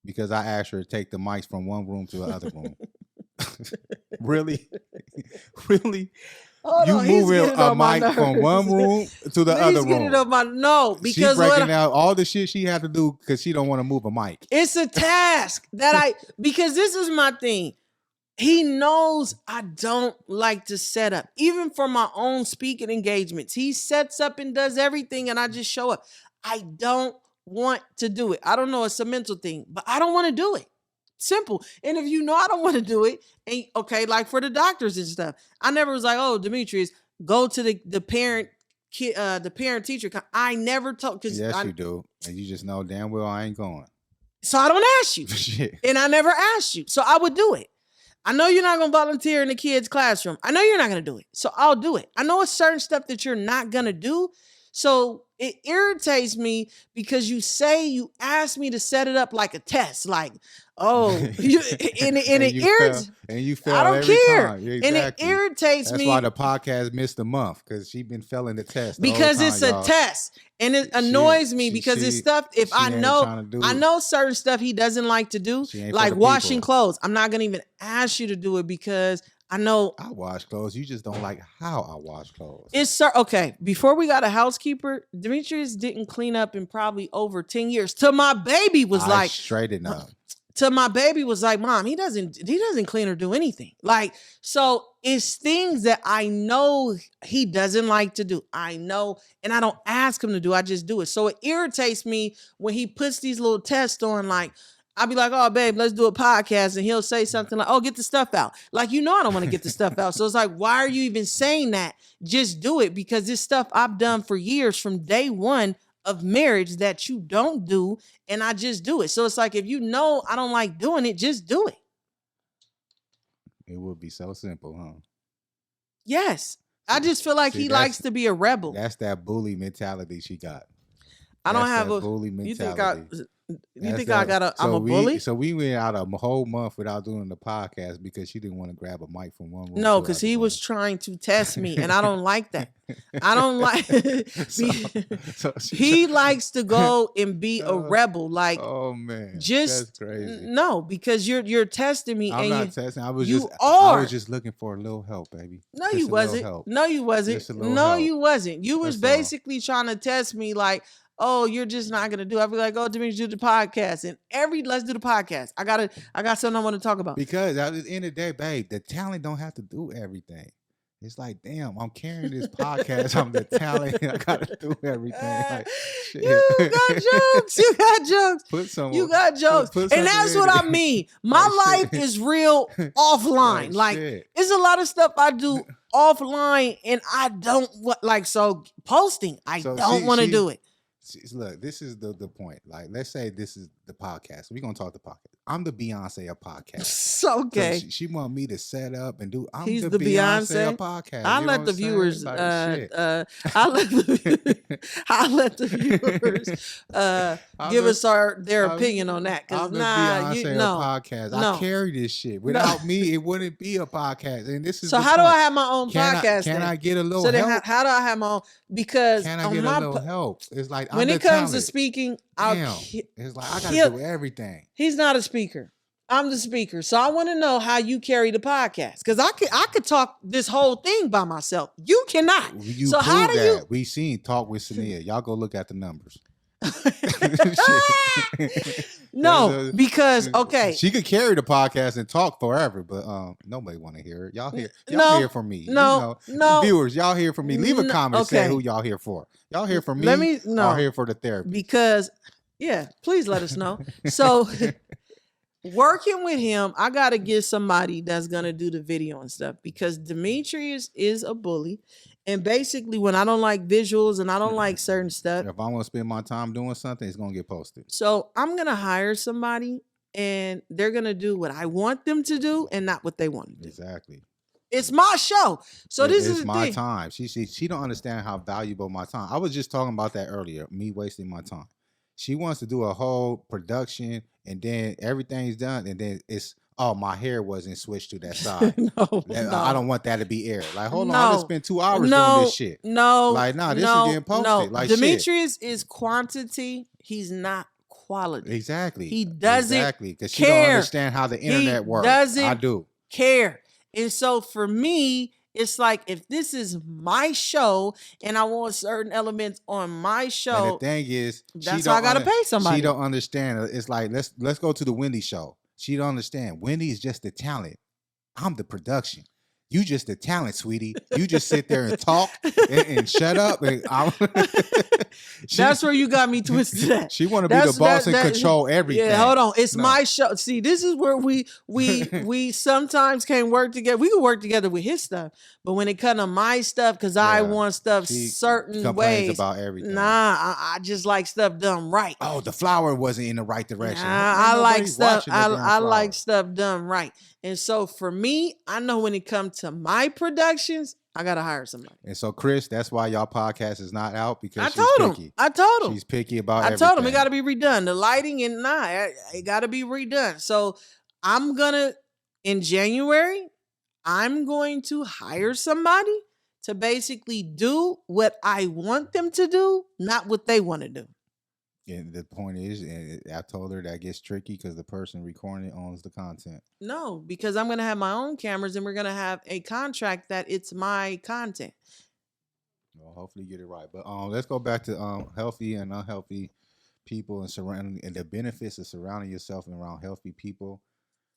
because I asked her to take the mics from one room to the other room. Really? Really? Hold You on, he's moving getting a on my mic from nerves. one room to the other He's getting room. on my no, She's because breaking out all the shit she had to do because she don't want to move a mic. it's a task that because this is my thing. He knows I don't like to set up, even for my own speaking engagements. He sets up and does everything, and I just show up. I don't want to do it. I don't know, it's a mental thing, but I don't want to do it. Simple. And if you know I don't want to do it, and okay, like for the doctors and stuff, I never was like, oh, Demetrius, go to the parent teacher. I never told because Yes, you do, and you just know damn well I ain't going. So I don't ask you, Shit. and I never asked you. So I would do it. I know you're not going to volunteer in the kids' classroom. I know you're not going to do it. So I'll do it. I know it's certain stuff that you're not going to do. So it irritates me because you asked me to set it up like a test. Like, oh, and it irritates. And you fail I don't every care. time. Yeah, And it exactly. irritates That's me. why the podcast missed a month because she been failing the test. Because it's a test. And it annoys me because it's stuff, if I know certain stuff he doesn't like to do, like washing clothes. I'm not going to even ask you to do it because I know I wash clothes. You just don't like how I wash clothes. Okay. Before we got a housekeeper, Dimitrius didn't clean up in probably over 10 years. To my baby was like straighten up. To my baby was like, Mom, he doesn't clean or do anything. Like, so it's things that I know he doesn't like to do. I know, and I don't ask him to do. I just do it. So it irritates me when he puts these little tests on, like, I'll be like, oh, babe, let's do a podcast. And he'll say something like, oh, get the stuff out. Like, I don't want to get the stuff out. So it's like, why are you even saying that? Just do it, because this stuff I've done for years from day one of marriage that you don't do. And I just do it. So it's like, if you know I don't like doing it, just do it. It would be so simple, huh? Yes. I just feel like he likes to be a rebel. That's that bully mentality she got. I don't have a bully mentality. You think I'm a bully? So we went out a whole month without doing the podcast because she didn't want to grab a mic from one room. No, because he was trying to test me, and I don't like that. I don't like. He likes to go and be a rebel. Like, oh man, just that's crazy. No, because you're testing me. I'm and not testing. I was just looking for a little help, baby. No, you wasn't. No, you wasn't. No, you wasn't. You was basically trying to test me, like, oh, you're just not gonna do it. I'll be like, oh, Dimitrius, do the podcast. And let's do the podcast. I got something I want to talk about. Because at the end of the day, babe, the talent don't have to do everything. It's like, damn, I'm carrying this podcast. I'm the talent. I gotta do everything. Like, shit. You got jokes. You got jokes. Put some. You got jokes. Put And that's what I mean. My Like, life is real offline. Like, it's a lot of stuff I do offline, and I don't like. So posting, I don't want to do it. Look, this is the point. Like, let's say this is the podcast. We're gonna talk the podcast. I'm the Beyonce of podcast. Okay. She want me to set up and do. He's the the Beyonce of podcast. I let the viewers. I let the viewers give us their opinion on that. Because Beyonce podcast. No. I carry this shit. Without me, it wouldn't be a podcast. And this is so. How do I have my own podcast? Can I get a little help? help? How do I have my own? Because can I get a little help? It's like when it comes to speaking, it's like I gotta do everything. He's not a speaker. I'm the speaker. So I want to know how you carry the podcast. Because I could talk this whole thing by myself. You cannot. So how do you? We seen Talk with Saniyyah. Y'all go look at the numbers. No, because okay, she could carry the podcast and talk forever, but nobody want to hear it. Y'all hear from me. No, viewers, y'all hear from me. Leave a comment saying who y'all here for. Y'all here for me. Or here for the therapy. Because please let us know. So working with him, I gotta get somebody that's gonna do the video and stuff, because Dimitrius is a bully. And basically, when I don't like visuals and I don't like certain stuff, if I want to spend my time doing something, it's going to get posted. So I'm going to hire somebody, and they're going to do what I want them to do and not what they want to do. Exactly. It's my show. So this is my time. She don't understand how valuable my time. I was just talking about that earlier, me wasting my time. She wants to do a whole production, and then everything's done, and then it's, oh, my hair wasn't switched to that side. No. I don't want that to be aired. Like, hold on, I just spent 2 hours doing this shit. Like, this is getting posted. No. Like, Demetrius is quantity. He's not quality. Exactly. He doesn't because she don't understand how the internet works. I do care. And so for me, it's like, if this is my show and I want certain elements on my show, and the thing is, that's why I gotta pay somebody. She don't understand. It's like, let's go to the Wendy show. She don't understand. Wendy is just the talent. I'm the production. You just the talent, sweetie. You just sit there and talk and shut up. And that's where you got me twisted at. She want to be the boss and control everything. Yeah, hold on. It's my show. See, this is where we sometimes can't work together. We can work together with his stuff, but when it comes to my stuff, because I want stuff certain ways about everything. Nah, I just like stuff done right. Oh, the flower wasn't in the right direction. I like stuff. I like stuff done right. And so for me, I know when it comes to my productions, I gotta hire somebody. And so, Chris, that's why y'all podcast is not out, because she's picky. I told him. She's picky about everything. I told him it gotta be redone. The lighting and it gotta be redone. So I'm gonna, in January, I'm going to hire somebody to basically do what I want them to do, not what they want to do. And the point is, and I told her that gets tricky because the person recording it owns the content. No, because I'm going to have my own cameras, and we're going to have a contract that it's my content. Well, hopefully you get it right. But let's go back to healthy and unhealthy people and the benefits of surrounding yourself around healthy people.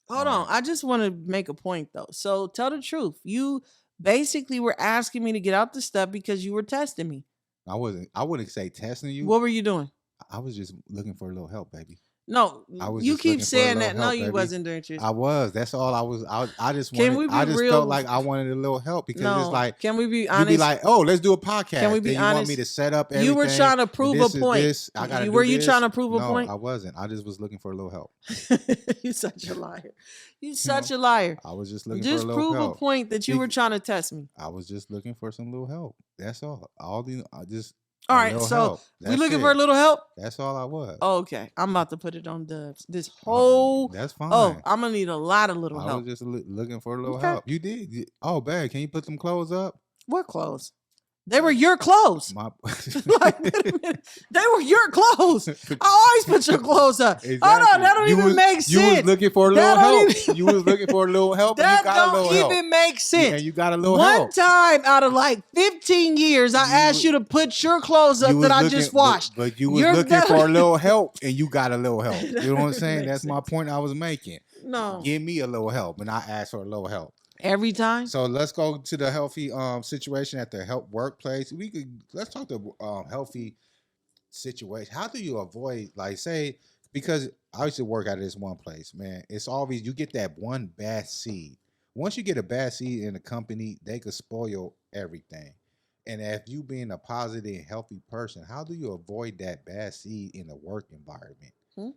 Hold on. I just want to make a point, though. So tell the truth. You basically were asking me to get out the stuff because you were testing me. I wouldn't say testing you. What were you doing? I was just looking for a little help, baby. No, you keep saying that. No, you baby. Wasn't doing it. I was. That's all I was. I just felt like I wanted a little help, because it's like, can we be honest? You'd be like, oh, let's do a podcast. Can we be honest? You want me to set up everything. You were trying to prove a point. Were you trying to prove a point? I wasn't. I just was looking for a little help. You're such a liar. You're such a liar. I was just looking for a little help. Just prove a point that you were trying to test me. I was just looking for some little help. That's all. All right, so we looking for a little help? That's all I was. Oh, okay. I'm about to put it on dubs. This whole... That's fine. Oh, I'm going to need a lot of little help. I was just looking for a little help. You did. Oh, babe, can you put some clothes up? What clothes? They were your clothes. Like, wait a minute. They were your clothes. I always put your clothes up. Exactly. Hold on, that don't even make sense. You was looking for a little help. You was looking for a little help, and you got a little help. That don't even make sense. Yeah, you got a little help. One time out of like 15 years, I asked you to put your clothes up that I just washed. But you was looking for a little help, and you got a little help. You know what I'm saying? That's my point I was making. No. Give me a little help, and I asked for a little help. Every time. So let's go to the healthy situation at the workplace. Let's talk to healthy situation. How do you avoid, like, say, because I used to work out of this one place, man. It's always you get that one bad seed. Once you get a bad seed in a company, they could spoil everything. And if you being a positive and healthy person, how do you avoid that bad seed in the work environment? Hmm?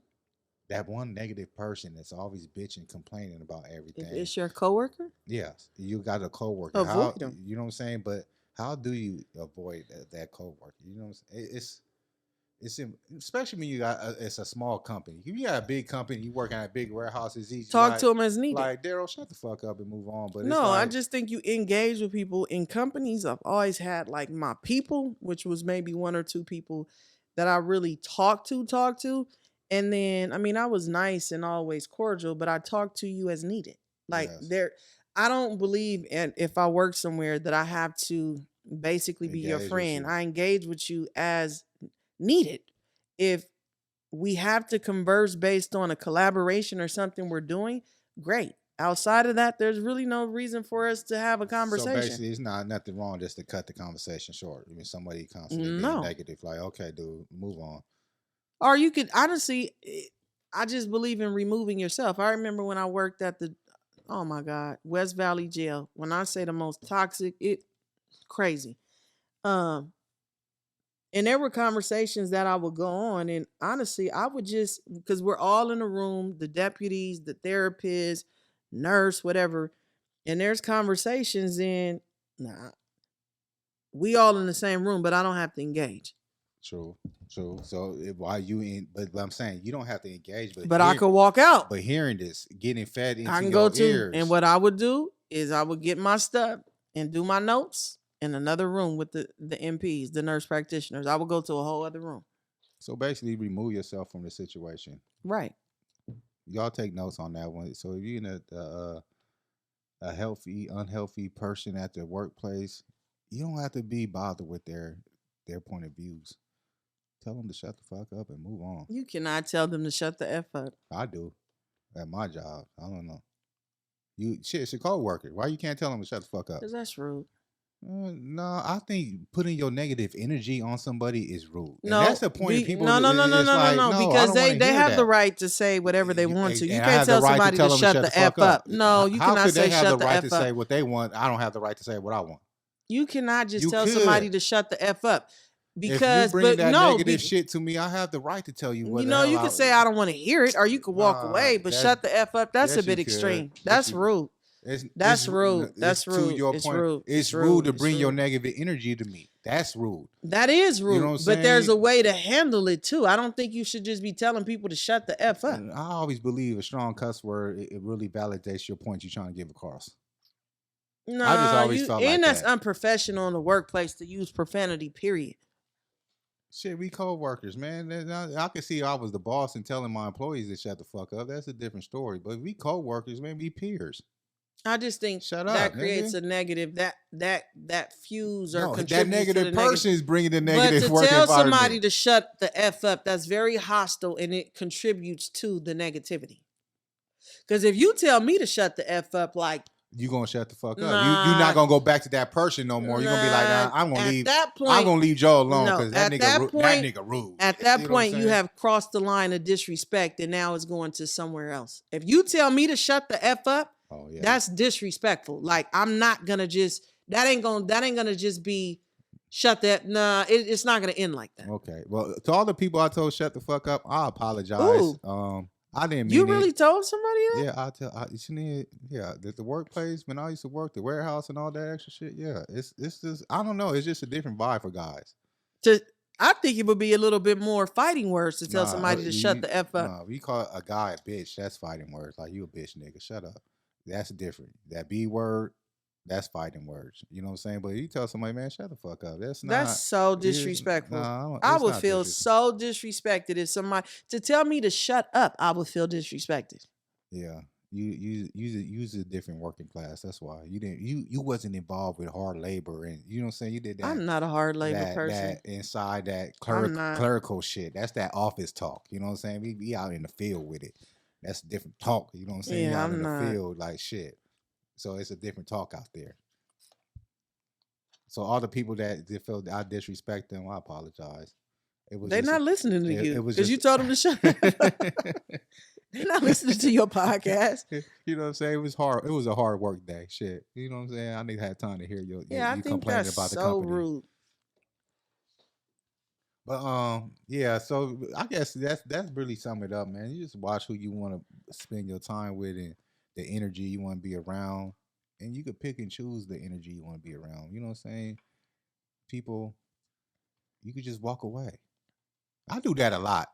That one negative person that's always bitching, complaining about everything. If it's your coworker, yes, you got a coworker. avoid them. You know what I'm saying? But how do you avoid that coworker? You know what I'm saying? Especially when you got it's a small company. If you got a big company, you work at big warehouses. Easy, Talk to them as needed. Like, Daryl, shut the fuck up and move on. But no, it's like, I just think you engage with people in companies. I've always had like my people, which was maybe one or two people that I really talk to. And then, I mean, I was nice and always cordial, but I talk to you as needed. Like I don't believe if I work somewhere that I have to basically be your friend. I engage with you as needed. If we have to converse based on a collaboration or something we're doing, great. Outside of that, there's really no reason for us to have a conversation. So basically, it's nothing wrong just to cut the conversation short. I mean, somebody constantly being negative, like, okay, dude, move on. Or you could, honestly, I just believe in removing yourself. I remember when I worked at oh my God, West Valley Jail. When I say the most toxic, crazy. And there were conversations that I would go on, and honestly, I would just, because we're all in a room, the deputies, the therapist, nurse, whatever, and there's conversations in, we all in the same room, but I don't have to engage. True. So why you in? But I'm saying you don't have to engage, but I could walk out. But hearing this, getting fed into I can your go ears. And what I would do is I would get my stuff and do my notes in another room with the MPs, the nurse practitioners. I would go to a whole other room. So basically, remove yourself from the situation. Right. Y'all take notes on that one. So if you're in a healthy, unhealthy person at the workplace, you don't have to be bothered with their point of views. Tell them to shut the fuck up and move on. You cannot tell them to shut the F up. I do. At my job. I don't know. It's your co-worker. Why you can't tell them to shut the fuck up? Because that's rude. No, I think putting your negative energy on somebody is rude. No, and that's the point of people. No, because they have the right to say whatever they want to. You can't tell somebody to shut the F up. No, you cannot say shut the F up. How could they have the right to say what they want? I don't have the right to say what I want. You cannot just tell somebody to shut the F up. Because, if you bring that negative shit to me, I have the right to tell you what. You can say I don't want to hear it, or you could walk away. But shut the F up. That's a bit extreme. That's rude. That's rude. That's rude. To your point, it's rude to bring your negative energy to me. That's rude. That is rude. You know what I'm saying? But there's a way to handle it too. I don't think you should just be telling people to shut the F up. I always believe a strong cuss word, it really validates your point you're trying to give across. No, I just always felt like that's unprofessional in the workplace to use profanity. Period. Shit, we co-workers, man. I can see I was the boss and telling my employees to shut the fuck up. That's a different story. But we co-workers, man, we peers. I just think that creates a negative. That fuse or contributes that negative to the person is bringing the negative work environment. But to tell somebody to shut the F up, that's very hostile and it contributes to the negativity. Because if you tell me to shut the F up, like, you gonna shut the fuck up. You're not gonna go back to that person no more. You're gonna be like, I'm gonna leave. I'm gonna leave Joe alone because that nigga rude. At that point, you have crossed the line of disrespect, and now it's going to somewhere else. If you tell me to shut the F up, that's disrespectful. Like, I'm not gonna just that ain't gonna just be shut that. Nah, it's not gonna end like that. Okay. Well, to all the people I told shut the fuck up, I apologize. Ooh. I didn't mean you really told somebody that? Yeah, the workplace, when I used to work, the warehouse and all that extra shit, yeah. It's just, I don't know, it's just a different vibe for guys. I think it would be a little bit more fighting words to tell somebody to shut the F up. No, we call a guy a bitch, that's fighting words. Like, you a bitch, nigga, shut up. That's different. That B word, that's fighting words. You know what I'm saying? But you tell somebody, man, shut the fuck up. That's so disrespectful. I would feel so disrespected if somebody to tell me to shut up. I would feel disrespected. Yeah, you a different working class. That's why you wasn't involved with hard labor, and you know what I'm saying. You did that. I'm not a hard labor person. That inside that clerical shit. That's that office talk. You know what I'm saying. We out in the field with it. That's different talk. You know what I'm saying. Yeah, out in the field like shit. So it's a different talk out there. So all the people that feel I disrespect them, I apologize. It was They're just not listening to it you was because you just told them to shut up. They're not listening to your podcast. you know what I'm saying? It was hard. It was a hard work day. Shit. You know what I'm saying? I need to have time to hear Yeah, I you think complaining that's about the so company. rude. But yeah, so I guess that's really sum it up, man. You just watch who you want to spend your time with and the energy you want to be around. And you could pick and choose the energy you want to be around. You know what I'm saying? People, you could just walk away. I do that a lot.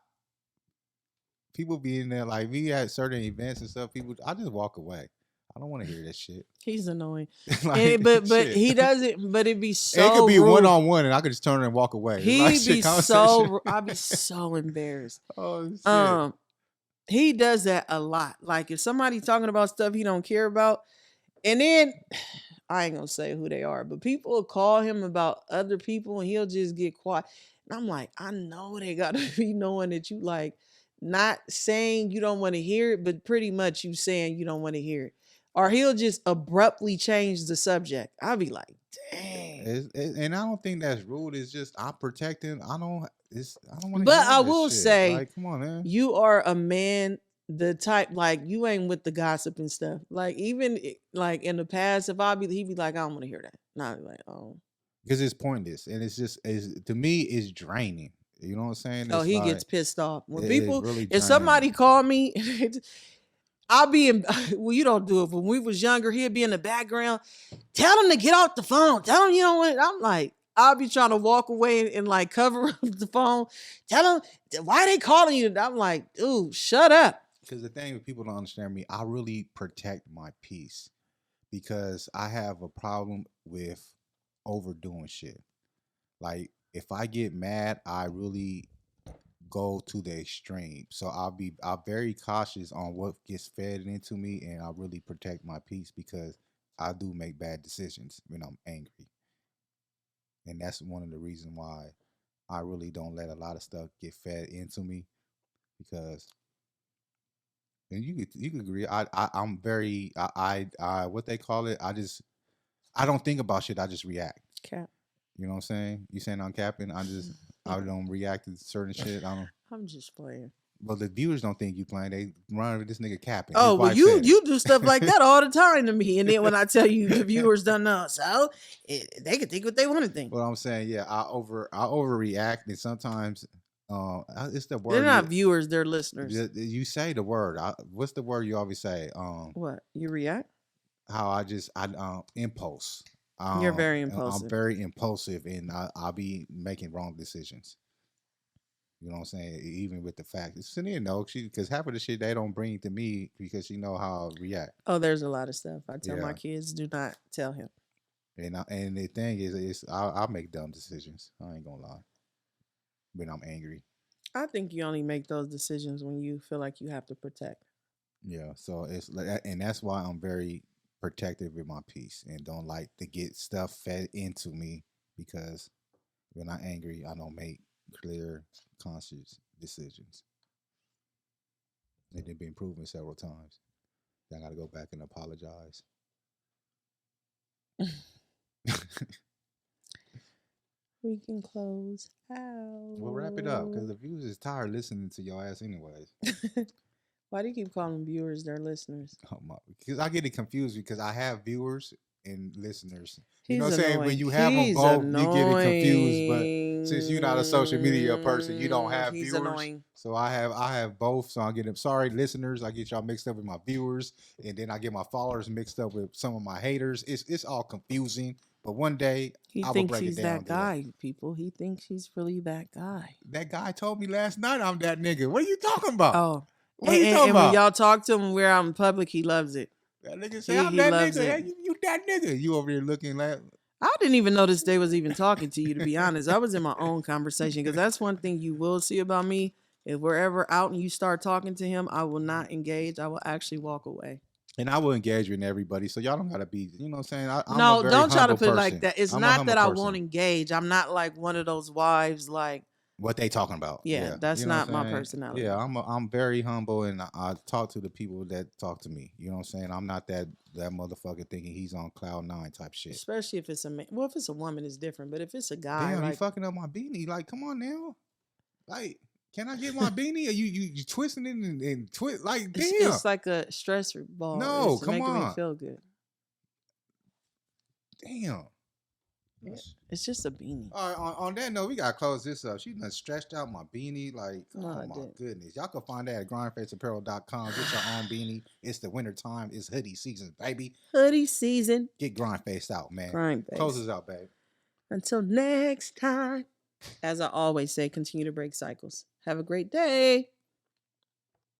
People be in there like we at certain events and stuff. People, I just walk away. I don't want to hear that shit. He's annoying. Like, but shit. he doesn't. But it'd be so. It could be rude. one on one, and I could just turn and walk away. He'd like, be shit, so. I'd be so embarrassed. Oh shit. He does that a lot. Like if somebody talking about stuff he don't care about, and then I ain't gonna say who they are, but people will call him about other people, and he'll just get quiet. And I'm like, I know they gotta be knowing that you like not saying you don't want to hear it, but pretty much you saying you don't want to hear it. Or he'll just abruptly change the subject. I'll be like, dang. And I don't think that's rude. It's just I'm protecting. I don't want to. But I will say, like, come on, man. You are a man, the type like you ain't with the gossip and stuff. Like even like in the past, if he'd be like, I don't want to hear that. And I'd be like, oh, because it's pointless, and it's just to me, it's draining. You know what I'm saying? Oh, it's he like, gets pissed off when it people. really If somebody draining. call me, I'll be in. Well, you don't do it. When we was younger, he'd be in the background. Tell him to get off the phone. Tell him you don't want it. I'm like, I'll be trying to walk away and like cover up the phone. Tell him why they calling you. I'm like, dude, shut up. Because the thing with people don't understand me, I really protect my peace because I have a problem with overdoing shit. Like if I get mad, I really go to the extreme. So I'm very cautious on what gets fed into me, and I really protect my peace because I do make bad decisions when I'm angry. And that's one of the reasons why I really don't let a lot of stuff get fed into me because and you could agree. I'm very I what they call it. I don't think about shit. I just react. Cap. You know what I'm saying? You saying I'm capping? I don't react to certain shit. I'm just playing. Well, the viewers don't think you playing. They run with this nigga capping. Oh, well, you do stuff like that all the time to me, and then when I tell you the viewers don't know, so they can think what they want to think. Well, I'm saying, yeah, I overreact, and sometimes it's the word. They're not viewers; they're listeners. You say the word. What's the word you always say? What you react? How I impulse. You're very impulsive. I'm very impulsive, and I'll be making wrong decisions. You know what I'm saying? Even with the fact, Saniyyah knows because half of the shit they don't bring to me because she know how I react. Oh, there's a lot of stuff I tell my kids do not tell him. And the thing is I'll make dumb decisions. I ain't gonna lie. When I'm angry. I think you only make those decisions when you feel like you have to protect. Yeah, so and that's why I'm very protective with my peace and don't like to get stuff fed into me because when I'm angry, I don't make clear, conscious decisions. And they've been proven several times. I got to go back and apologize. We can close out. We'll wrap it up because the viewers is tired listening to your ass anyways. Why do you keep calling viewers their listeners? Oh my, because I get it confused because I have viewers and listeners. You know what I'm saying? When you have them both, you get it confused. But since you're not a social media person, you don't have viewers. Annoying. So I have both. So I get them. Sorry, listeners, I get y'all mixed up with my viewers, and then I get my followers mixed up with some of my haters. It's all confusing. But one day he thinks he's that guy. People, he thinks he's really that guy. That guy told me last night I'm that nigga. What are you talking about? Oh, what are you talking about? When y'all talk to him when we're out in public, he loves it. That nigga say I'm that nigga. Hey, you that nigga. You over here looking like. I didn't even notice they was even talking to you, to be honest. I was in my own conversation because that's one thing you will see about me. If we're ever out and you start talking to him, I will not engage. I will actually walk away. And I will engage with everybody. So y'all don't got to be, you know what I'm saying? No, don't try to put it like that. It's not that I won't engage. I'm not like one of those wives like, what they talking about. Yeah, that's You know not what I'm my saying? personality. Yeah, I'm very humble, and I talk to the people that talk to me. You know what I'm saying? I'm not that motherfucker thinking he's on cloud 9 type shit. Especially if it's a man. Well, if it's a woman, it's different. But if it's a guy, Damn, you like fucking up my beanie. Like, come on now. Like, can I get my beanie? Or you twisting it and twist? Like, damn. it's like a stress ball. No, It's come making me on. feel good. Damn. Yeah, it's just a beanie. All right, on that note, we gotta close this up. She done stretched out my beanie. Like, No, I oh my didn't. goodness. Y'all can find that at grindfaceapparel.com. Get your own beanie. It's the winter time. It's hoodie season, baby. Hoodie season. Get GrindFace out, man. GrindFace. Close us out, babe. Until next time. As I always say, continue to break cycles. Have a great day.